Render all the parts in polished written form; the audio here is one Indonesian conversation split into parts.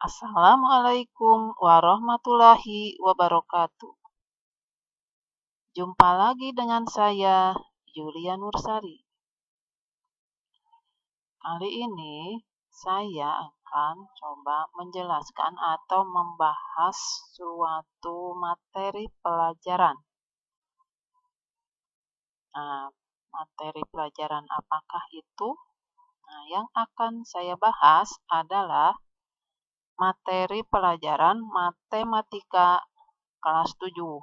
Assalamualaikum warahmatullahi wabarakatuh. Jumpa lagi dengan saya, Yulia Nursari. Kali ini saya akan coba menjelaskan atau membahas suatu materi pelajaran. Nah, materi pelajaran apakah itu? Nah, yang akan saya bahas adalah materi pelajaran matematika kelas 7.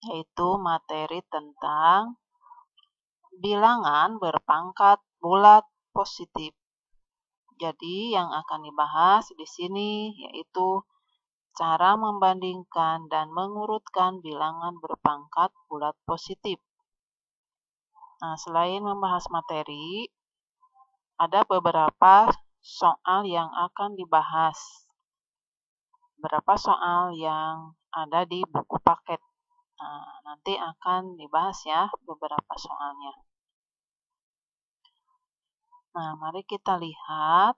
Yaitu materi tentang bilangan berpangkat bulat positif. Jadi yang akan dibahas di sini yaitu cara membandingkan dan mengurutkan bilangan berpangkat bulat positif. Nah, selain membahas materi, ada beberapa soal yang akan dibahas. Beberapa soal yang ada di buku paket. Nah, nanti akan dibahas ya beberapa soalnya. Nah, mari kita lihat.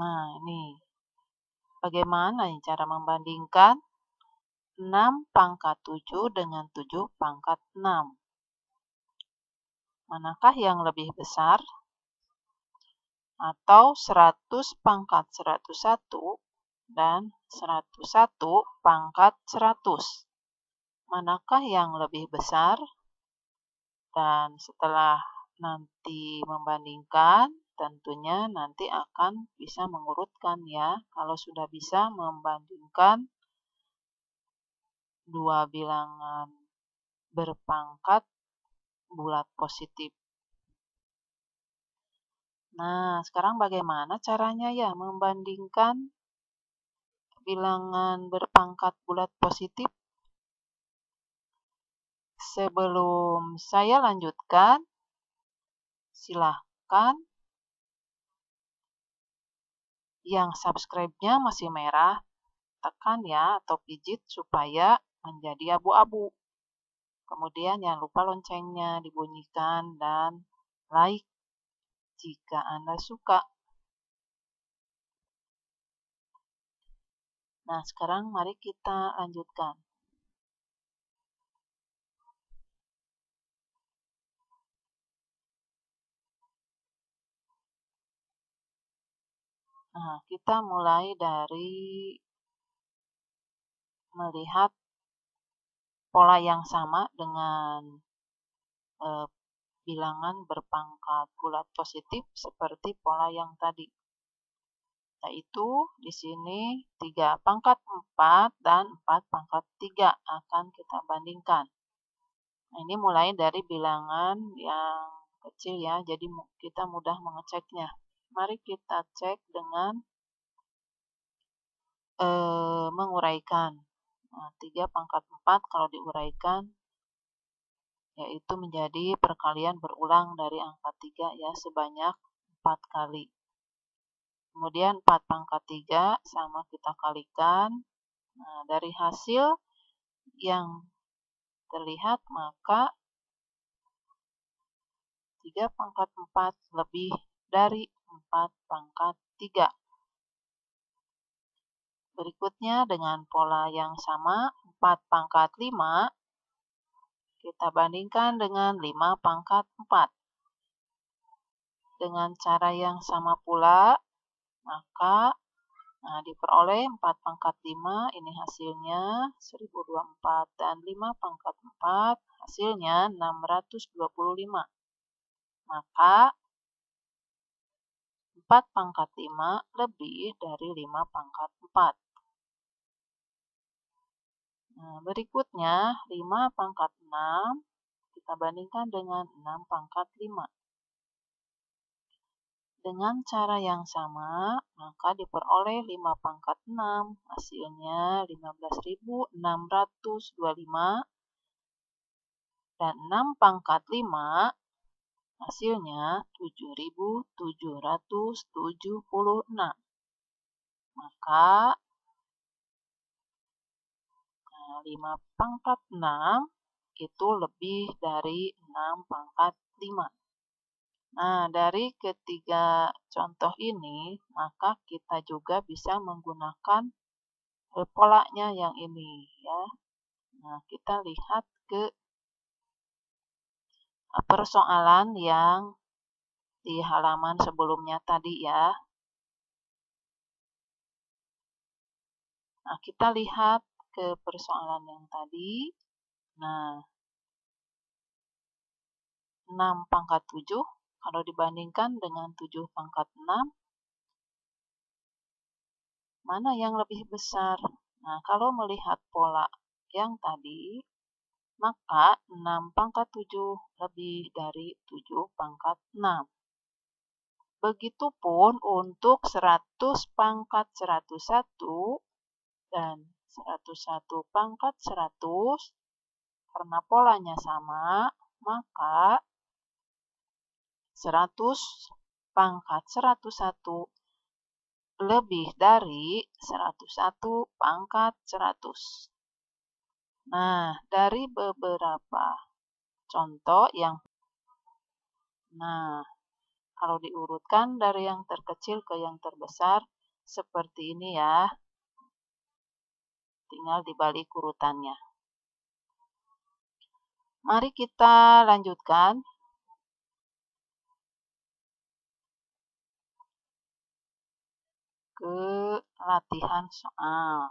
Nah, ini. Bagaimana cara membandingkan 6 pangkat 7 dengan 7 pangkat 6? Manakah yang lebih besar? Atau 100 pangkat 101 dan 101 pangkat 100? Manakah yang lebih besar? Dan setelah nanti membandingkan, tentunya nanti akan bisa mengurutkan ya. Kalau sudah bisa membandingkan dua bilangan berpangkat bulat positif. Nah, sekarang bagaimana caranya ya membandingkan bilangan berpangkat bulat positif? Sebelum saya lanjutkan, silahkan yang subscribe-nya masih merah, tekan ya atau pijit supaya menjadi abu-abu. Kemudian jangan lupa loncengnya dibunyikan dan like jika Anda suka. Nah, sekarang mari kita lanjutkan. Nah, kita mulai dari melihat pola yang sama dengan bilangan berpangkat bulat positif seperti pola yang tadi. Yaitu di sini 3 pangkat 4 dan 4 pangkat 3 akan kita bandingkan. Nah, ini mulai dari bilangan yang kecil ya, jadi kita mudah mengeceknya. Mari kita cek dengan menguraikan. Nah, 3 pangkat 4 kalau diuraikan yaitu menjadi perkalian berulang dari angka 3 ya sebanyak 4 kali. Kemudian 4 pangkat 3 sama kita kalikan. Nah, dari hasil yang terlihat maka 3 pangkat 4 lebih dari 4 pangkat 3. Berikutnya dengan pola yang sama 4 pangkat 5 kita bandingkan dengan 5 pangkat 4. Dengan cara yang sama pula, maka diperoleh 4 pangkat 5, ini hasilnya 1024, dan 5 pangkat 4, hasilnya 625. Maka 4 pangkat 5 lebih dari 5 pangkat 4. Nah, berikutnya 5 pangkat 6, kita bandingkan dengan 6 pangkat 5. Dengan cara yang sama, maka diperoleh 5 pangkat 6, hasilnya 15.625, dan 6 pangkat 5, hasilnya 7.776. Maka 5 pangkat 6 itu lebih dari 6 pangkat 5. Nah, dari ketiga contoh ini, maka kita juga bisa menggunakan polanya yang ini, ya. Nah, kita lihat ke persoalan yang di halaman sebelumnya tadi, ya. Nah, kita lihat ke persoalan yang tadi. Nah, 6 pangkat 7, kalau dibandingkan dengan 7 pangkat 6, mana yang lebih besar? Nah, kalau melihat pola yang tadi, maka 6 pangkat 7 lebih dari 7 pangkat 6. Begitupun untuk 100 pangkat 101 dan 101 pangkat 100, karena polanya sama, maka 100 pangkat 101 lebih dari 101 pangkat 100. Nah, dari beberapa contoh yang kalau diurutkan dari yang terkecil ke yang terbesar seperti ini, ya. Tinggal dibalik urutannya. Mari kita lanjutkan ke latihan soal.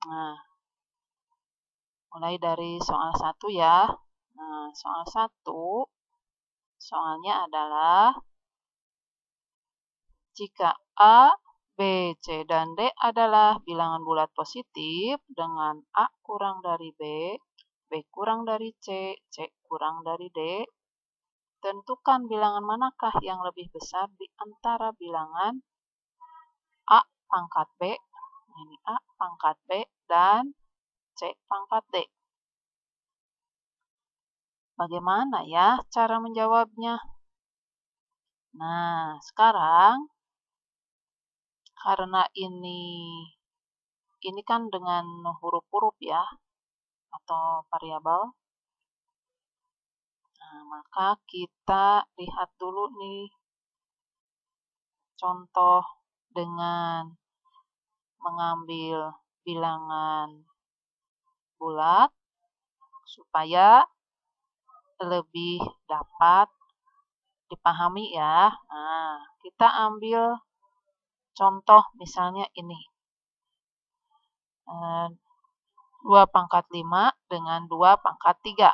Nah, mulai dari soal 1, ya. Nah, soal 1, soalnya adalah jika A, B, C, dan D adalah bilangan bulat positif dengan A kurang dari B, B kurang dari C, C kurang dari D, tentukan bilangan manakah yang lebih besar di antara bilangan A pangkat B, ini A pangkat B, dan C pangkat D. Bagaimana ya cara menjawabnya? Nah, sekarang karena ini kan dengan huruf-huruf, ya, atau variabel. Nah, maka kita lihat dulu nih contoh dengan mengambil bilangan bulat supaya lebih dapat dipahami, ya. Nah, kita ambil contoh misalnya ini. 2 pangkat 5 dengan 2 pangkat 3.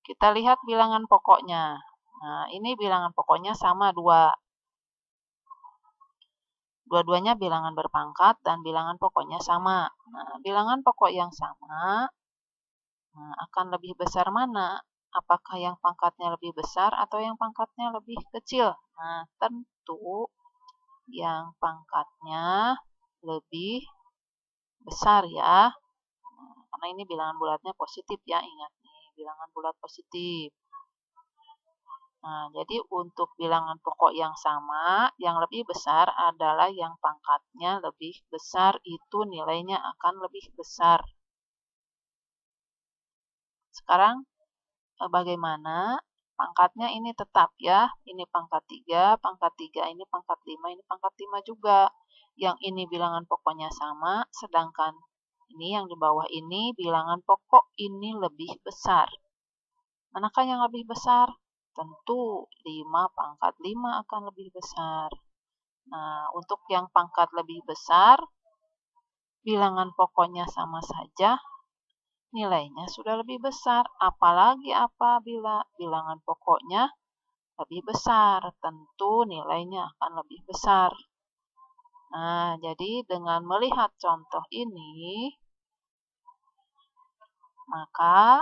Kita lihat bilangan pokoknya. Nah, ini bilangan pokoknya sama 2. Dua-duanya bilangan berpangkat dan bilangan pokoknya sama. Nah, bilangan pokok yang sama akan lebih besar mana? Apakah yang pangkatnya lebih besar atau yang pangkatnya lebih kecil? Nah, tentu yang pangkatnya lebih besar, ya. Karena ini bilangan bulatnya positif, ya. Ingat nih, bilangan bulat positif. Nah, jadi untuk bilangan pokok yang sama, yang lebih besar adalah yang pangkatnya lebih besar, itu nilainya akan lebih besar. Sekarang, bagaimana? Pangkatnya ini tetap, ya. Ini pangkat 3, pangkat 3, ini pangkat 5, ini pangkat 5 juga. Yang ini bilangan pokoknya sama, sedangkan ini yang di bawah ini bilangan pokok ini lebih besar. Manakah yang lebih besar? Tentu 5 pangkat 5 akan lebih besar. Nah, untuk yang pangkat lebih besar, bilangan pokoknya sama saja, nilainya sudah lebih besar. Apalagi apabila bilangan pokoknya lebih besar, tentu nilainya akan lebih besar. Nah, jadi dengan melihat contoh ini, maka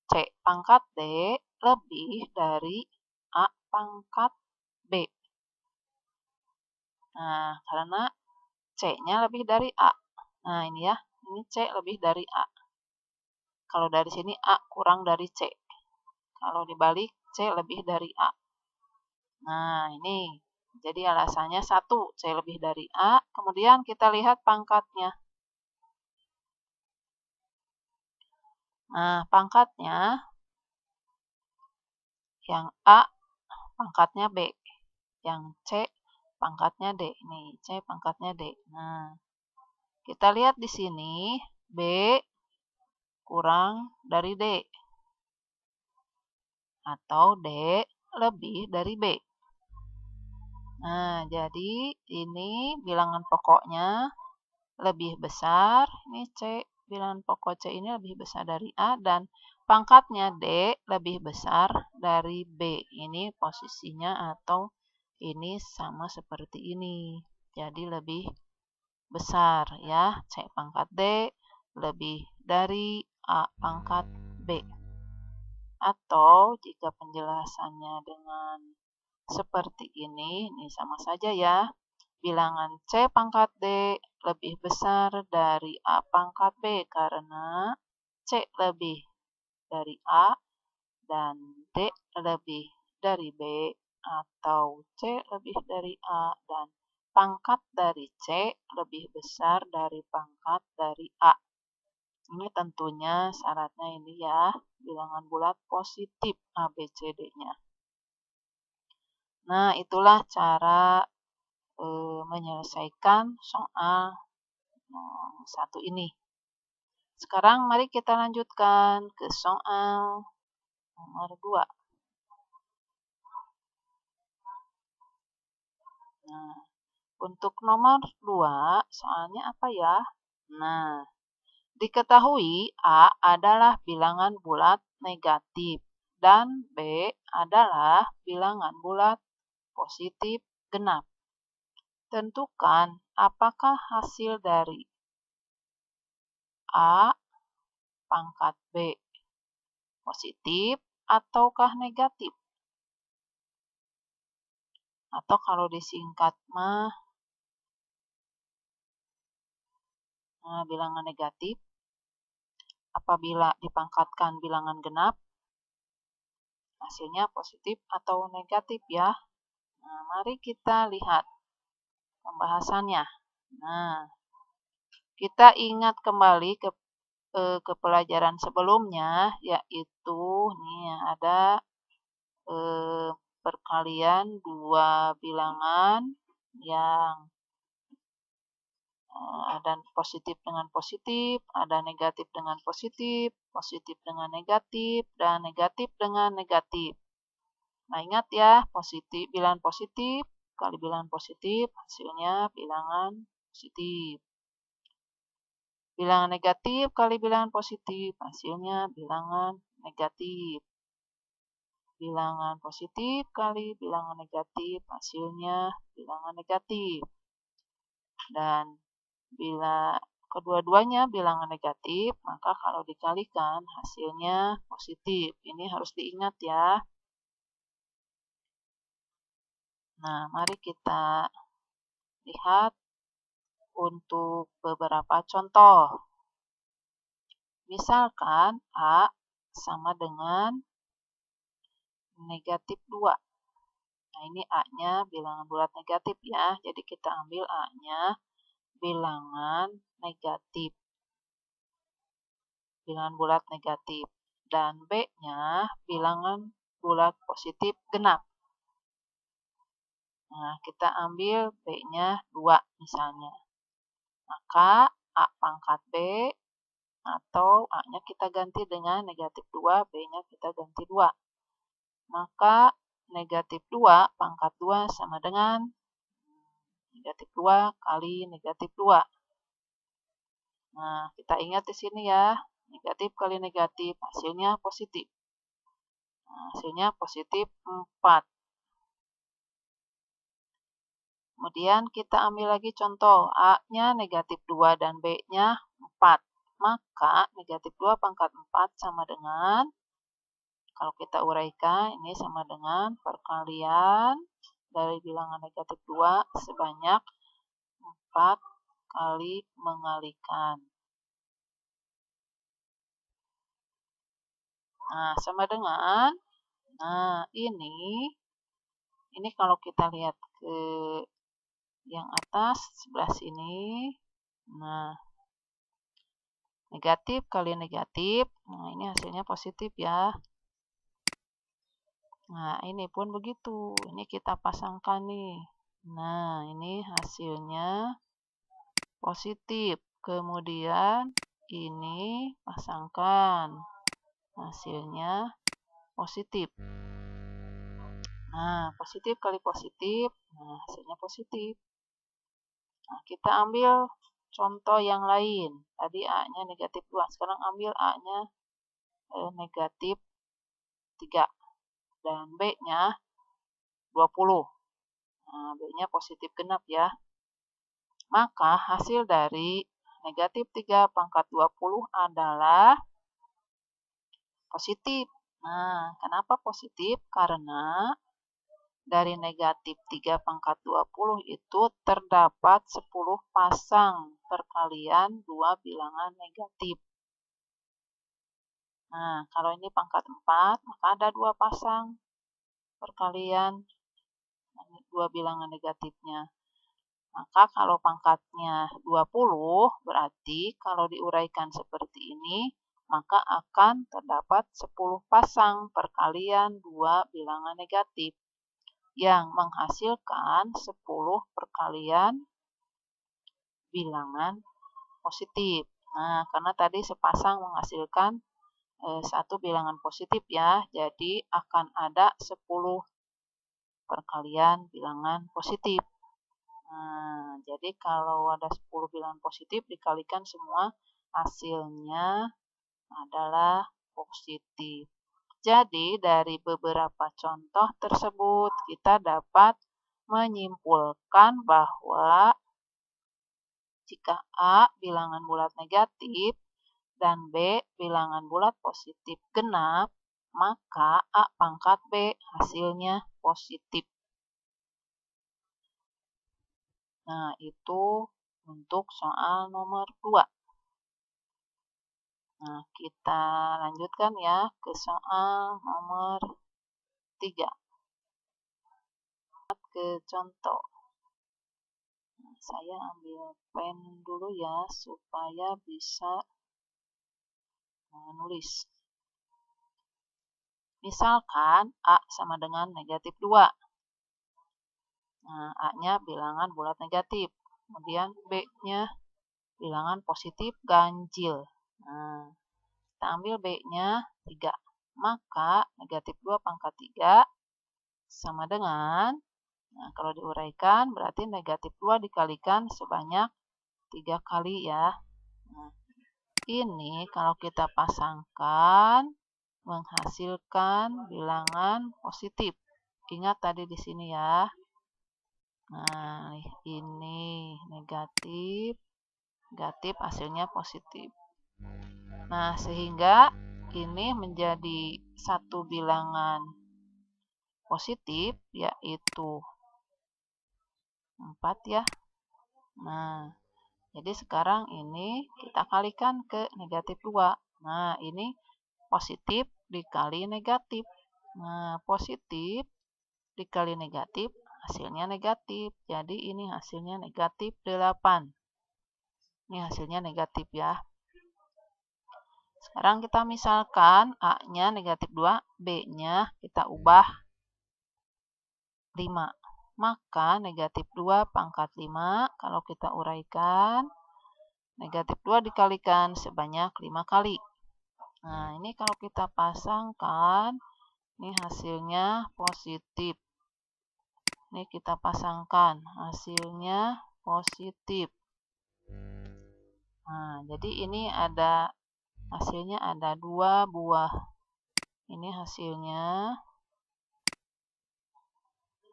C pangkat D lebih dari A pangkat B. Nah, karena C-nya lebih dari A. Nah, ini, ya, ini C lebih dari A. Kalau dari sini A kurang dari C. Kalau dibalik, C lebih dari A. Nah, ini. Jadi alasannya 1, C lebih dari A. Kemudian kita lihat pangkatnya. Nah, pangkatnya yang A pangkatnya B, yang C pangkatnya D. Nih, C pangkatnya D. Nah, kita lihat di sini B kurang dari D atau D lebih dari B. Nah, jadi ini bilangan pokoknya lebih besar. Ini C, bilangan pokok C ini lebih besar dari A dan pangkatnya D lebih besar dari B. Ini posisinya atau ini sama seperti ini. Jadi lebih besar ya. C pangkat D lebih dari A pangkat B. Atau jika penjelasannya dengan seperti ini sama saja ya. Bilangan C pangkat D lebih besar dari A pangkat B karena C lebih dari A dan D lebih dari B atau C lebih dari A dan pangkat dari C lebih besar dari pangkat dari A. Ini tentunya syaratnya ini ya, bilangan bulat positif ABCD-nya. Nah, itulah cara menyelesaikan soal satu ini. Sekarang mari kita lanjutkan ke soal nomor 2. Nah, untuk nomor 2, soalnya apa ya? Nah, diketahui A adalah bilangan bulat negatif dan B adalah bilangan bulat positif genap. Tentukan apakah hasil dari A pangkat B positif ataukah negatif. Atau kalau disingkat mah bilangan negatif apabila dipangkatkan bilangan genap hasilnya positif atau negatif ya. Nah, mari kita lihat pembahasannya. Nah, kita ingat kembali ke pelajaran sebelumnya, yaitu nih ada perkalian dua bilangan yang ada positif dengan positif, ada negatif dengan positif, positif dengan negatif, dan negatif dengan negatif. Nah, ingat ya, bilangan positif kali bilangan positif, hasilnya bilangan positif. Bilangan negatif kali bilangan positif, hasilnya bilangan negatif. Bilangan positif kali bilangan negatif, hasilnya bilangan negatif. Dan bila kedua-duanya bilangan negatif, maka kalau dikalikan hasilnya positif. Ini harus diingat ya. Nah, mari kita lihat untuk beberapa contoh. Misalkan A sama dengan negatif 2. Nah, ini A-nya bilangan bulat negatif ya. Jadi kita ambil A-nya bilangan negatif. Bilangan bulat negatif. Dan B-nya bilangan bulat positif genap. Nah, kita ambil B-nya 2 misalnya. Maka A pangkat B atau A-nya kita ganti dengan negatif 2, B-nya kita ganti 2. Maka negatif 2 pangkat 2 sama dengan negatif 2 kali negatif 2. Nah, kita ingat di sini ya, negatif kali negatif, hasilnya positif. Nah, hasilnya positif 4. Kemudian kita ambil lagi contoh, A-nya negatif 2 dan B-nya 4. Maka negatif 2 pangkat 4 sama dengan, kalau kita uraikan, ini sama dengan perkalian dari bilangan negatif 2 sebanyak 4 kali mengalikan. Nah, sama dengan, nah ini kalau kita lihat ke yang atas sebelah sini, nah Negatif kali negatif, nah ini hasilnya positif ya. Nah, ini pun begitu. Ini kita pasangkan nih. Nah, ini hasilnya positif. Kemudian ini pasangkan. Hasilnya positif. Nah, positif kali positif. Nah, hasilnya positif. Nah, kita ambil contoh yang lain. Tadi A-nya negatif 2. Sekarang ambil A-nya negatif 3. Dan B-nya 20. Nah, B-nya positif genap ya. Maka hasil dari negatif 3 pangkat 20 adalah positif. Nah, kenapa positif? Karena dari negatif 3 pangkat 20 itu terdapat 10 pasang perkalian 2 bilangan negatif. Nah, kalau ini pangkat 4, maka ada 2 pasang perkalian 2 bilangan negatifnya. Maka kalau pangkatnya 20, berarti kalau diuraikan seperti ini, maka akan terdapat 10 pasang perkalian 2 bilangan negatif yang menghasilkan 10 perkalian bilangan positif. Nah, karena tadi sepasang menghasilkan satu bilangan positif ya, jadi akan ada 10 perkalian bilangan positif. Nah, jadi kalau ada 10 bilangan positif dikalikan semua hasilnya adalah positif. Jadi dari beberapa contoh tersebut kita dapat menyimpulkan bahwa jika A bilangan bulat negatif dan B bilangan bulat positif genap, maka A pangkat B hasilnya positif. Nah, itu untuk soal nomor 2. Nah, kita lanjutkan ya ke soal nomor 3. Ke contoh. Nah, saya ambil pen dulu ya, supaya bisa menulis. Misalkan A sama dengan negatif 2. Nah, A-nya bilangan bulat negatif. Kemudian B-nya bilangan positif ganjil. Nah, kita ambil B-nya 3. Maka negatif 2 pangkat 3 sama dengan, nah kalau diuraikan berarti negatif 2 dikalikan sebanyak 3 kali ya. Nah, ini kalau kita pasangkan menghasilkan bilangan positif. Ingat tadi di sini ya. Nah, ini negatif, negatif hasilnya positif. Nah, sehingga ini menjadi satu bilangan positif, yaitu 4 ya. Nah, jadi sekarang ini kita kalikan ke negatif 2. Nah, ini positif dikali negatif. Nah, positif dikali negatif, hasilnya negatif. Jadi ini hasilnya negatif 8. Ini hasilnya negatif ya. Sekarang kita misalkan A-nya negatif 2, B-nya kita ubah 5. Maka negatif 2 pangkat 5, kalau kita uraikan, negatif 2 dikalikan sebanyak 5 kali. Nah, ini kalau kita pasangkan, ini hasilnya positif. Ini kita pasangkan, hasilnya positif. Nah, jadi ini ada hasilnya ada 2 buah. Ini hasilnya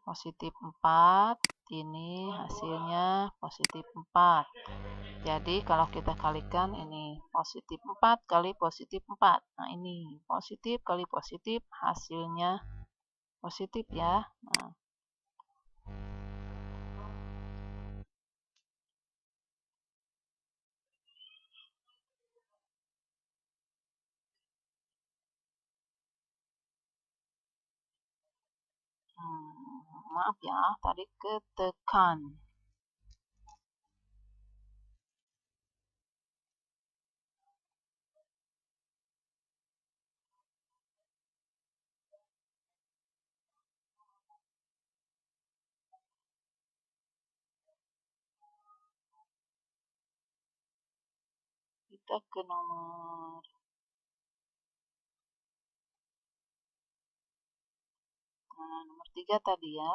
positif 4. Ini hasilnya positif 4. Jadi kalau kita kalikan ini positif 4 kali positif 4. Nah, ini positif kali positif hasilnya positif ya. Nah, maaf ya, tadi ketekan. kita ke nomor nomor 3 tadi ya.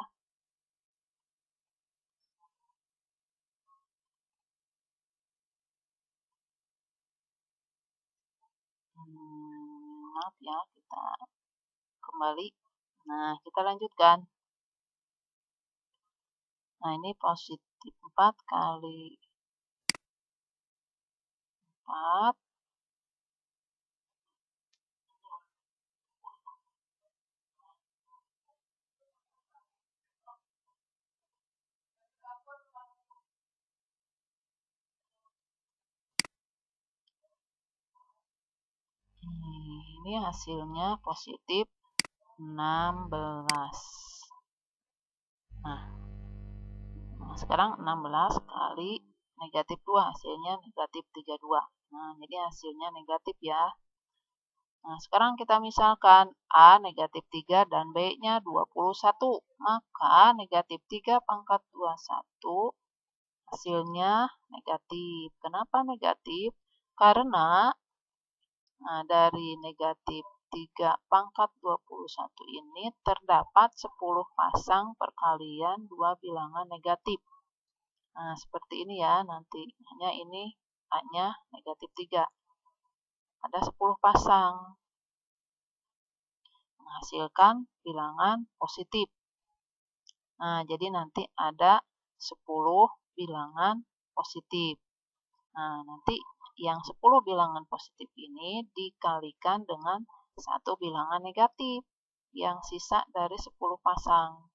Maaf ya, kita kembali. Nah, kita lanjutkan. Nah, ini positif 4 kali 4. Ini hasilnya positif 16. Nah, sekarang 16 kali negatif 2, hasilnya negatif 32. Nah, jadi hasilnya negatif ya. Nah, sekarang kita misalkan A negatif 3 dan B-nya 21. Maka negatif 3 pangkat 21 hasilnya negatif. Kenapa negatif? Karena dari negatif 3 pangkat 21 ini terdapat 10 pasang perkalian 2 bilangan negatif. Nah, seperti ini ya nanti. Hanya ini A-nya negatif 3. Ada 10 pasang. Menghasilkan bilangan positif. Nah, jadi nanti ada 10 bilangan positif. Nah, nanti yang 10 bilangan positif ini dikalikan dengan satu bilangan negatif yang sisa dari 10 pasang.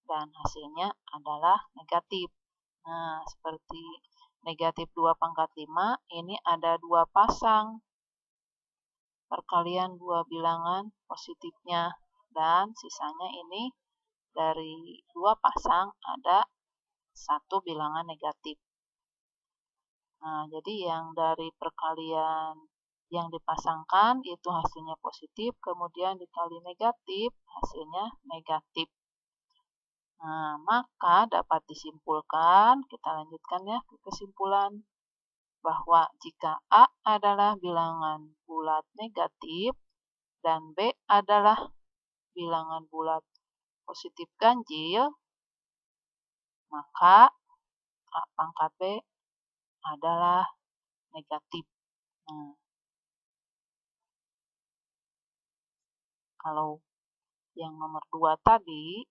Dan hasilnya adalah negatif. Nah, seperti negatif 2 pangkat 5, ini ada 2 pasang perkalian 2 bilangan positifnya. Dan sisanya ini dari 2 pasang ada 1 bilangan negatif. Nah, jadi yang dari perkalian yang dipasangkan itu hasilnya positif, kemudian dikali negatif, hasilnya negatif. Nah, maka dapat disimpulkan, kita lanjutkan ya ke kesimpulan, bahwa jika A adalah bilangan bulat negatif dan B adalah bilangan bulat positif ganjil, maka A pangkat B adalah negatif. Nah, kalau yang nomor 2 tadi,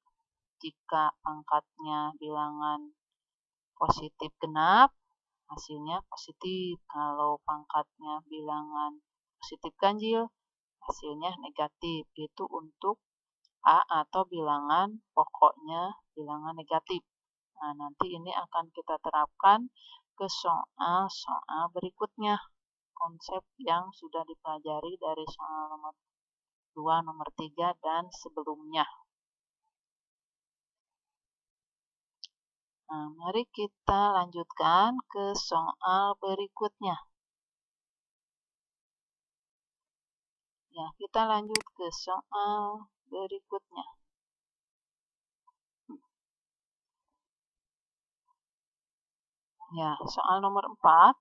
jika pangkatnya bilangan positif genap, hasilnya positif. Kalau pangkatnya bilangan positif ganjil, hasilnya negatif. Itu untuk A atau bilangan pokoknya bilangan negatif. Nah, nanti ini akan kita terapkan ke soal-soal berikutnya. Konsep yang sudah dipelajari dari soal nomor 2, nomor 3, dan sebelumnya. Nah, mari kita lanjutkan ke soal berikutnya. Ya, kita lanjut ke soal berikutnya. Ya, soal nomor 4.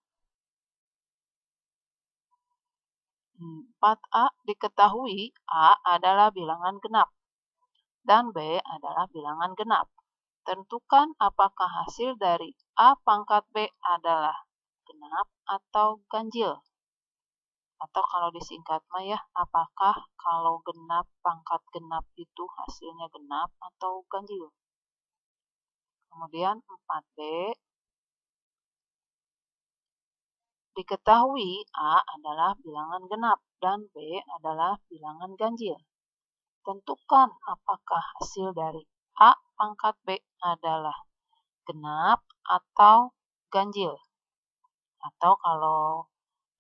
4A diketahui A adalah bilangan genap dan B adalah bilangan genap. Tentukan apakah hasil dari A pangkat B adalah genap atau ganjil. Atau kalau disingkat mah ya, apakah kalau genap pangkat genap itu hasilnya genap atau ganjil. Kemudian 4B, diketahui A adalah bilangan genap dan B adalah bilangan ganjil. Tentukan apakah hasil dari A pangkat B adalah genap atau ganjil. Atau kalau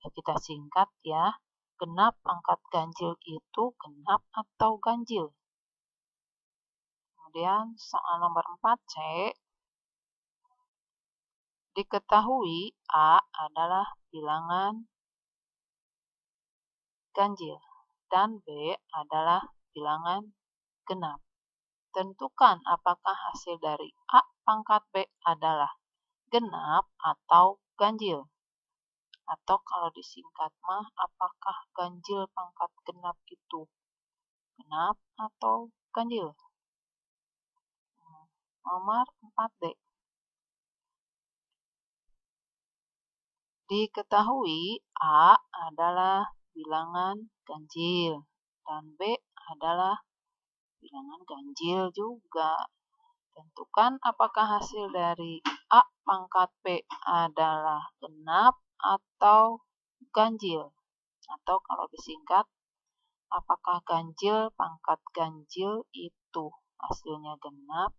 kita singkat ya, genap pangkat ganjil itu genap atau ganjil. Kemudian soal nomor 4C, diketahui A adalah bilangan ganjil dan B adalah bilangan genap. Tentukan apakah hasil dari A pangkat B adalah genap atau ganjil. Atau kalau disingkat mah, apakah ganjil pangkat genap itu genap atau ganjil? Nomor 4D. Diketahui A adalah bilangan ganjil dan B adalah bilangan ganjil juga. Tentukan apakah hasil dari A pangkat B adalah genap atau ganjil. Atau kalau disingkat, apakah ganjil pangkat ganjil itu hasilnya genap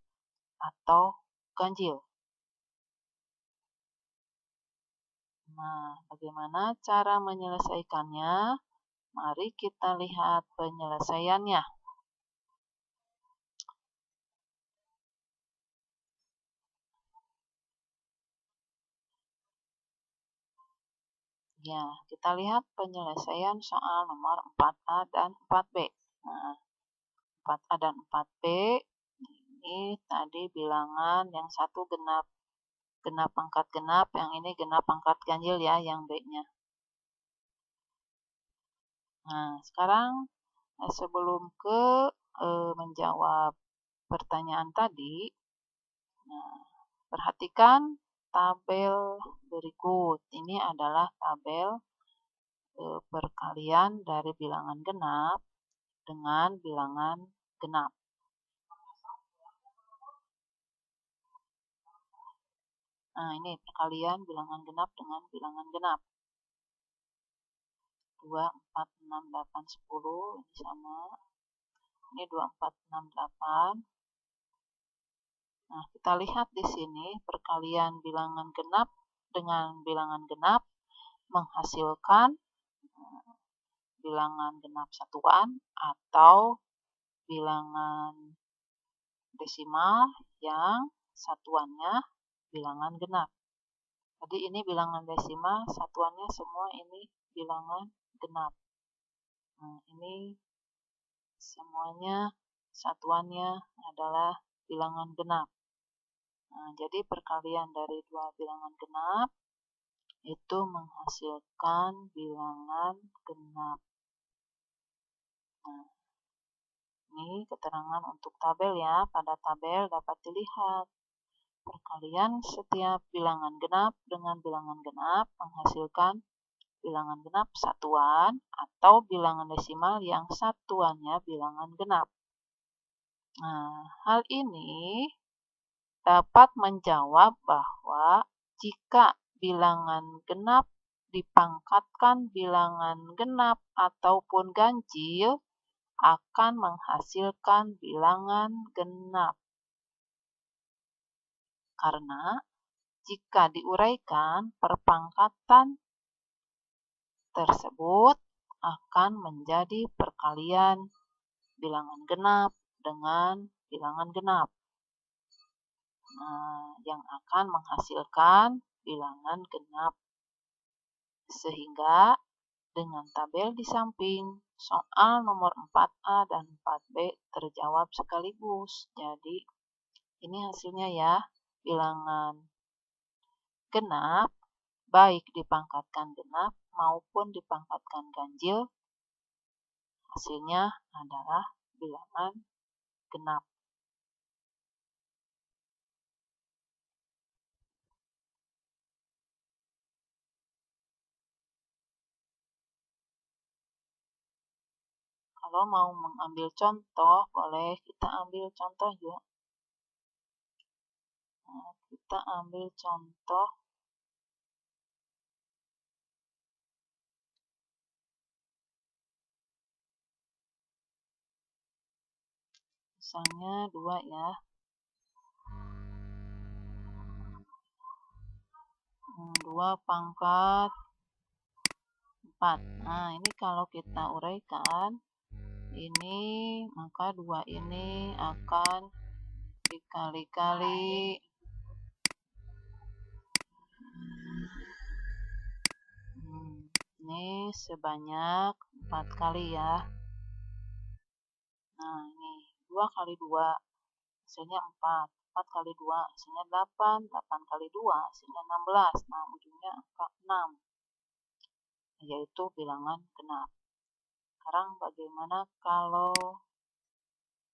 atau ganjil. Nah, bagaimana cara menyelesaikannya? Mari kita lihat penyelesaiannya. Ya, kita lihat penyelesaian soal nomor 4A dan 4B. Nah, 4A dan 4B ini tadi bilangan yang satu genap pangkat genap, yang ini genap pangkat ganjil ya, yang B-nya. Nah, sekarang sebelum menjawab pertanyaan tadi, nah, perhatikan tabel berikut. Ini adalah tabel perkalian dari bilangan genap dengan bilangan genap. Nah, ini perkalian bilangan genap dengan bilangan genap. 2, 4, 6, 8, 10, ini sama. Ini 2, 4, 6, 8. Nah, kita lihat di sini perkalian bilangan genap dengan bilangan genap menghasilkan bilangan genap satuan atau bilangan desimal yang satuannya bilangan genap. Jadi ini bilangan desimal, satuannya semua ini bilangan genap. Nah, ini semuanya satuannya adalah bilangan genap. Nah, jadi perkalian dari dua bilangan genap itu menghasilkan bilangan genap. Nah, ini keterangan untuk tabel ya. Pada tabel dapat dilihat perkalian setiap bilangan genap dengan bilangan genap menghasilkan bilangan genap satuan atau bilangan desimal yang satuannya bilangan genap. Nah, hal ini dapat menjawab bahwa jika bilangan genap dipangkatkan bilangan genap ataupun ganjil akan menghasilkan bilangan genap. Karena jika diuraikan, perpangkatan tersebut akan menjadi perkalian bilangan genap dengan bilangan genap. Yang akan menghasilkan bilangan genap. Sehingga dengan tabel di samping, soal nomor 4A dan 4B terjawab sekaligus. Jadi, ini hasilnya ya, bilangan genap, baik dipangkatkan genap maupun dipangkatkan ganjil, hasilnya adalah bilangan genap. Kalau mau mengambil contoh, boleh kita ambil contoh ya. Nah, kita ambil contoh. Misalnya 2 ya. 2 pangkat 4. Nah, ini kalau kita uraikan, ini maka 2 ini akan dikali-kali ini sebanyak 4 kali ya. Nah, ini 2 kali 2 hasilnya 4. 4 kali 2 hasilnya 8. 8 kali 2 hasilnya 16. Nah, ujungnya angka 6. yaitu bilangan genap. Sekarang bagaimana kalau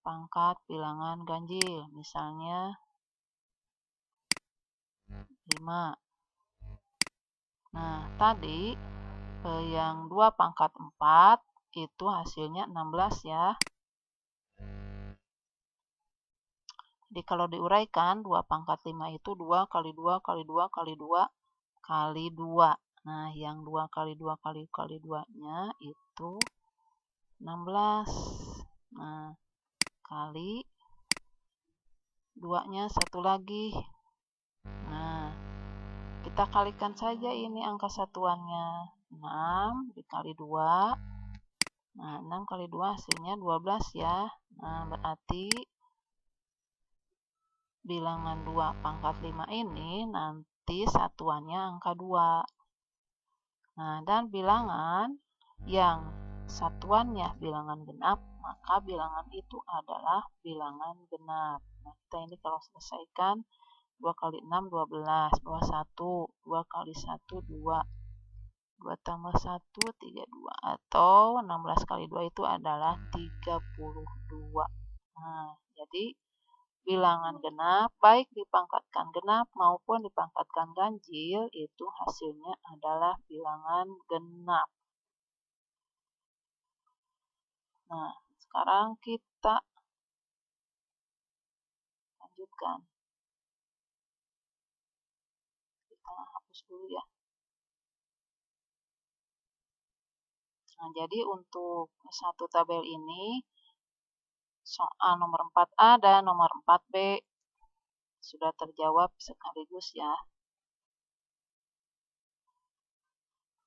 pangkat bilangan ganjil? Misalnya 5. Nah, tadi yang 2 pangkat 4 itu hasilnya 16 ya. Jadi kalau diuraikan 2 pangkat 5 itu 2 kali 2 kali 2 kali 2 kali 2. Nah, yang 2 kali 2 kali 2-nya itu 16. Nah, kali 2-nya satu lagi. Nah, kita kalikan saja ini angka satuannya. 6 dikali 2. Nah, 6 kali 2 hasilnya 12 ya. Nah, berarti bilangan 2 pangkat 5 ini nanti satuannya angka 2. Nah, dan bilangan yang satuannya bilangan genap, maka bilangan itu adalah bilangan genap. Nah, kita ini kalau selesaikan 2 kali 6, 12. 21. 2 kali 1, 2. 2 tambah 1, 32. Atau 16 kali 2 itu adalah 32. Nah, jadi bilangan genap, baik dipangkatkan genap maupun dipangkatkan ganjil, itu hasilnya adalah bilangan genap. Nah, sekarang kita lanjutkan. Kita hapus dulu ya. Nah, jadi untuk satu tabel ini, soal nomor 4A dan nomor 4B sudah terjawab sekaligus ya.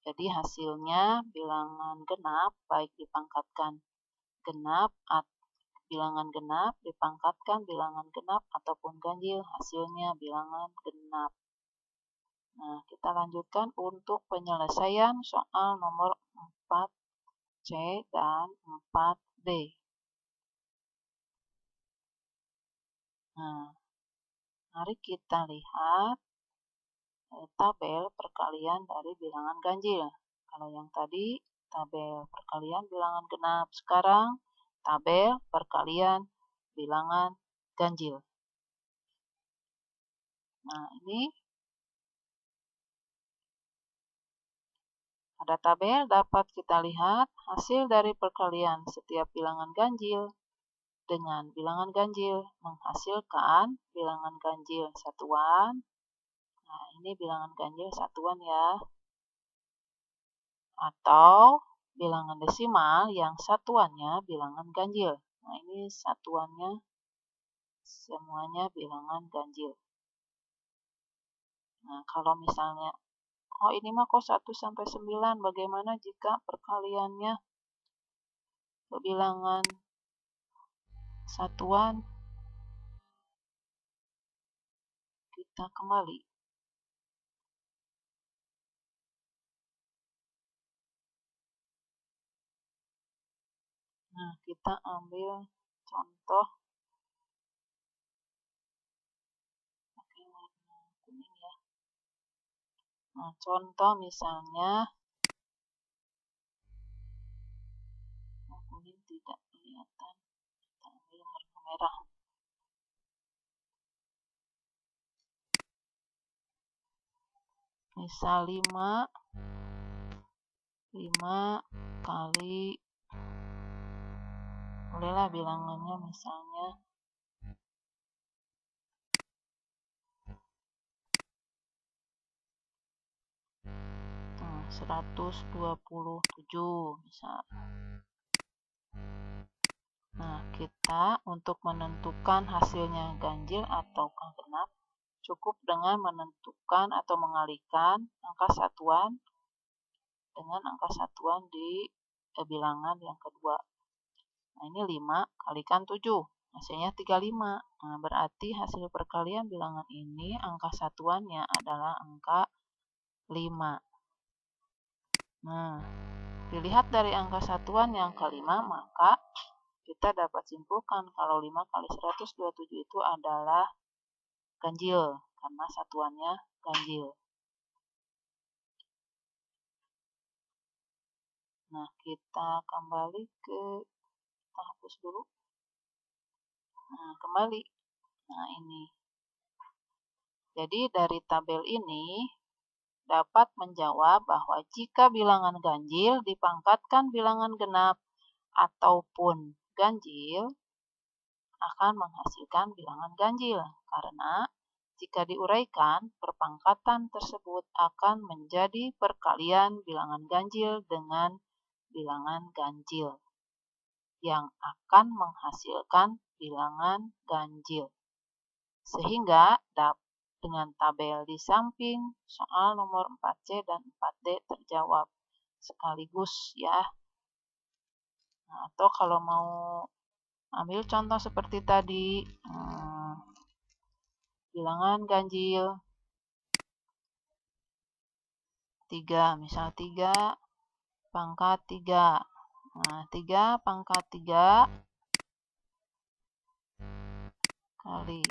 Jadi hasilnya bilangan genap, baik dipangkatkan genap, bilangan genap dipangkatkan bilangan genap ataupun ganjil, hasilnya bilangan genap. Nah, kita lanjutkan untuk penyelesaian soal nomor 4C dan 4D. Nah, mari kita lihat tabel perkalian dari bilangan ganjil. Kalau yang tadi tabel perkalian bilangan genap, sekarang tabel perkalian bilangan ganjil. Nah, ini pada tabel dapat kita lihat hasil dari perkalian setiap bilangan ganjil dengan bilangan ganjil menghasilkan bilangan ganjil satuan. Nah, ini bilangan ganjil satuan ya. Atau bilangan desimal yang satuannya bilangan ganjil. Nah, ini satuannya semuanya bilangan ganjil. Nah, kalau misalnya, oh ini mah kok 1 sampai 9, bagaimana jika perkaliannya bilangan satuan? Kita kembali. Nah, kita ambil contoh pakai warna kuning ya. Nah, contoh misalnya, kuning tidak kelihatan, kita ambil warna merah. Misal 5 kali, bolehlah bilangannya misalnya 127 misal. Nah, kita untuk menentukan hasilnya ganjil atau genap, cukup dengan menentukan atau mengalihkan angka satuan dengan angka satuan di bilangan yang kedua. Nah, ini 5 kalikan 7, hasilnya 35. Nah, berarti hasil perkalian bilangan ini angka satuannya adalah angka 5. Nah, dilihat dari angka satuan yang kelima, maka kita dapat simpulkan kalau 5 kali 127 itu adalah ganjil, karena satuannya ganjil. Nah, kita kembali kita hapus dulu. Nah, kembali. Nah, ini. Jadi dari tabel ini dapat menjawab bahwa jika bilangan ganjil dipangkatkan bilangan genap ataupun ganjil akan menghasilkan bilangan ganjil, karena jika diuraikan, perpangkatan tersebut akan menjadi perkalian bilangan ganjil dengan bilangan ganjil yang akan menghasilkan bilangan ganjil. Sehingga dengan tabel di samping, soal nomor 4C dan 4D terjawab sekaligus ya. Nah, atau kalau mau ambil contoh seperti tadi, bilangan ganjil 3, misal 3 pangkat 3. Nah, 3 pangkat 3 kali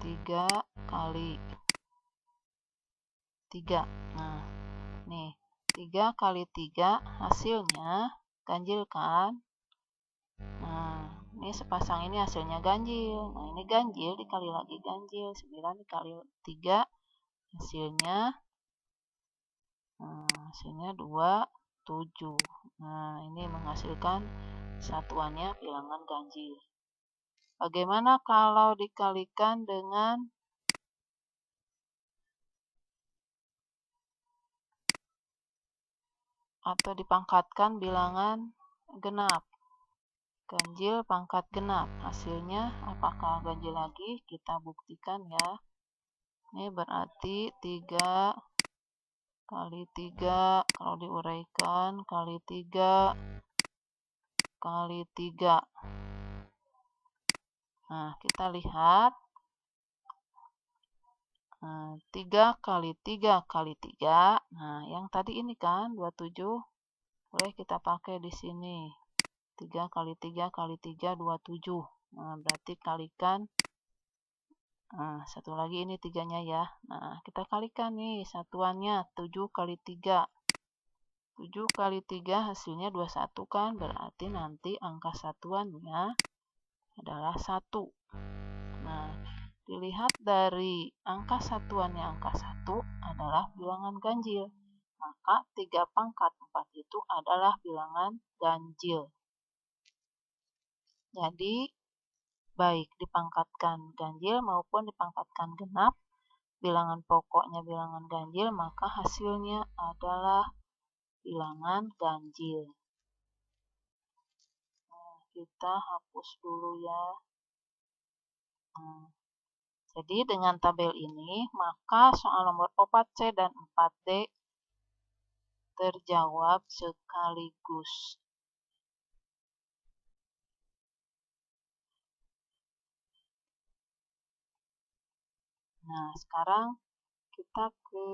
3 kali 3. Nah, nih 3 kali 3 hasilnya ganjil kan? Nah, ini sepasang ini hasilnya ganjil. Nah, ini ganjil dikali lagi ganjil. 9 dikali 3 hasilnya 27. Nah, ini menghasilkan satuannya bilangan ganjil. Bagaimana kalau dikalikan dengan atau dipangkatkan bilangan genap? Ganjil pangkat genap. Hasilnya apakah ganjil lagi? Kita buktikan ya. Ini berarti 3 kali 3 kalau diuraikan kali 3 kali 3. Nah, kita lihat 3 kali 3 kali 3. Nah, yang tadi ini kan 27. Boleh kita pakai di sini. 3 kali 3 kali 3 27. Nah, berarti kalikan. Nah, satu lagi ini 3-nya ya. Nah, kita kalikan nih satuannya 7 kali 3. 7 kali 3 hasilnya 21 kan. Berarti nanti angka satuannya adalah 1. Nah, dilihat dari angka satuannya angka 1 adalah bilangan ganjil. Maka 3 pangkat 4 itu adalah bilangan ganjil. Jadi, baik dipangkatkan ganjil maupun dipangkatkan genap, bilangan pokoknya bilangan ganjil, maka hasilnya adalah bilangan ganjil. Nah, kita hapus dulu ya. Jadi dengan tabel ini, maka soal nomor 4C dan 4D terjawab sekaligus. Nah, sekarang kita ke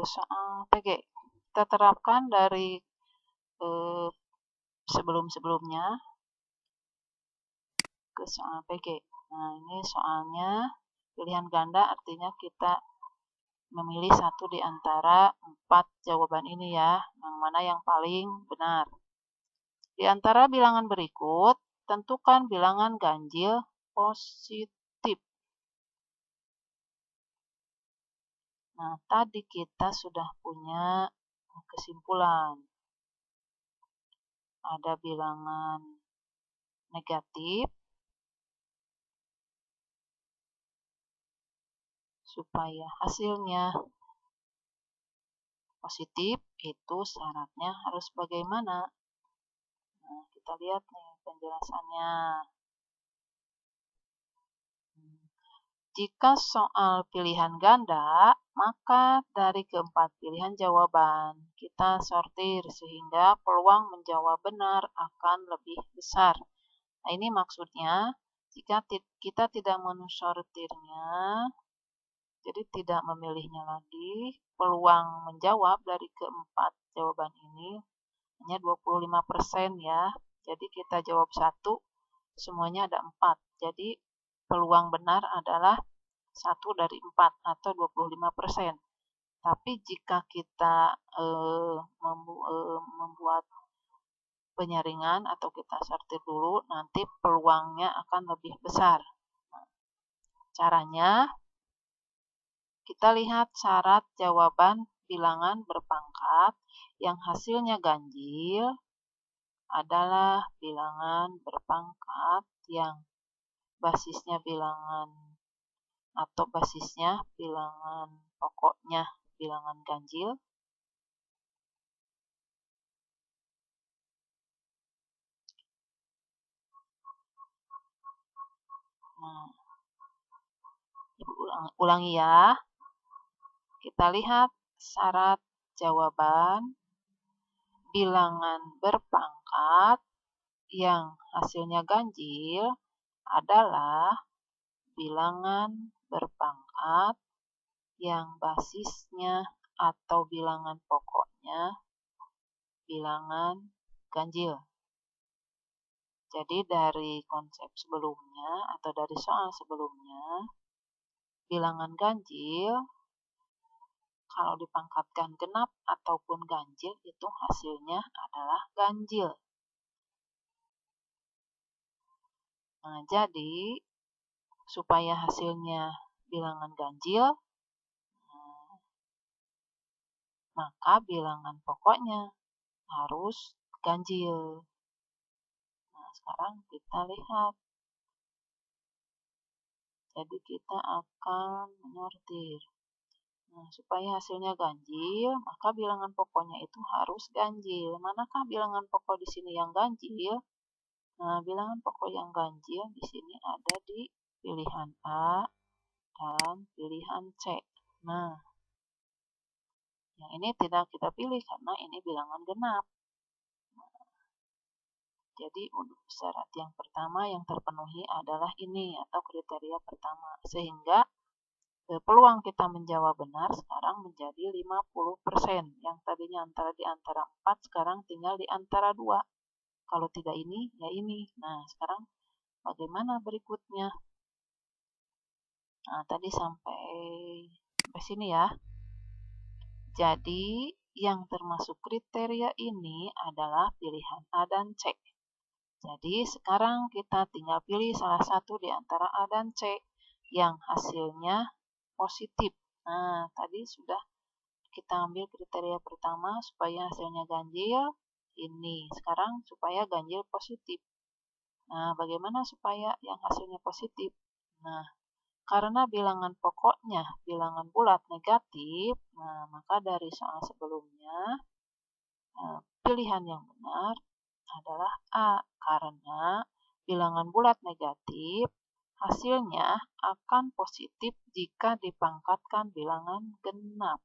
soal PG. Kita terapkan dari sebelum-sebelumnya ke soal PG. Nah, ini soalnya pilihan ganda artinya kita memilih satu di antara 4 jawaban ini ya, yang mana yang paling benar. Di antara bilangan berikut, tentukan bilangan ganjil positif. Nah, tadi kita sudah punya kesimpulan. Ada bilangan negatif, supaya hasilnya positif, itu syaratnya harus bagaimana? Nah, kita lihat nih penjelasannya. Jika soal pilihan ganda, maka dari keempat pilihan jawaban kita sortir sehingga peluang menjawab benar akan lebih besar. Nah, ini maksudnya jika kita tidak mensortirnya, jadi tidak memilihnya lagi, peluang menjawab dari keempat jawaban ini hanya 25% ya. Jadi kita jawab 1, semuanya ada 4. Jadi peluang benar adalah 1 dari 4 atau 25%. Tapi jika kita membuat penyaringan atau kita sortir dulu, nanti peluangnya akan lebih besar. Nah, caranya, kita lihat syarat jawaban bilangan berpangkat yang hasilnya ganjil adalah bilangan berpangkat yang basisnya bilangan atau basisnya bilangan pokoknya bilangan ganjil. Nah, Ibu ulangi ya. Kita lihat syarat jawaban bilangan berpangkat yang hasilnya ganjil adalah bilangan berpangkat yang basisnya atau bilangan pokoknya bilangan ganjil. Jadi dari konsep sebelumnya atau dari soal sebelumnya, bilangan ganjil kalau dipangkatkan genap ataupun ganjil itu hasilnya adalah ganjil. Nah, jadi supaya hasilnya bilangan ganjil, maka bilangan pokoknya harus ganjil. Nah, sekarang kita lihat. Jadi kita akan menyortir. Nah, supaya hasilnya ganjil, maka bilangan pokoknya itu harus ganjil. Manakah bilangan pokok di sini yang ganjil? Nah, bilangan pokok yang ganjil di sini ada di pilihan A dan pilihan C. Nah, yang ini tidak kita pilih karena ini bilangan genap. Jadi untuk syarat yang pertama yang terpenuhi adalah ini atau kriteria pertama. Sehingga peluang kita menjawab benar sekarang menjadi 50%. Yang tadinya di antara 4 sekarang tinggal di antara 2. Kalau tidak ini, ya ini. Nah, sekarang bagaimana berikutnya? Nah, tadi sampai sini ya. Jadi, yang termasuk kriteria ini adalah pilihan A dan C. Jadi, sekarang kita tinggal pilih salah satu di antara A dan C yang hasilnya positif. Nah, tadi sudah kita ambil kriteria pertama supaya hasilnya ganjil. Ini, sekarang supaya ganjil positif. Nah, bagaimana supaya yang hasilnya positif? Nah, karena bilangan pokoknya bilangan bulat negatif, nah maka dari soal sebelumnya pilihan yang benar adalah A, karena bilangan bulat negatif hasilnya akan positif jika dipangkatkan bilangan genap.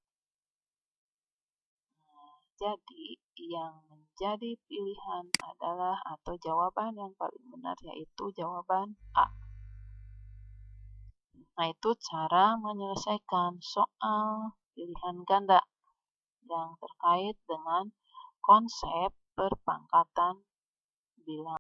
Nah, jadi yang menjadi pilihan adalah atau jawaban yang paling benar yaitu jawaban A. Nah, itu cara menyelesaikan soal pilihan ganda yang terkait dengan konsep perpangkatan bilangan.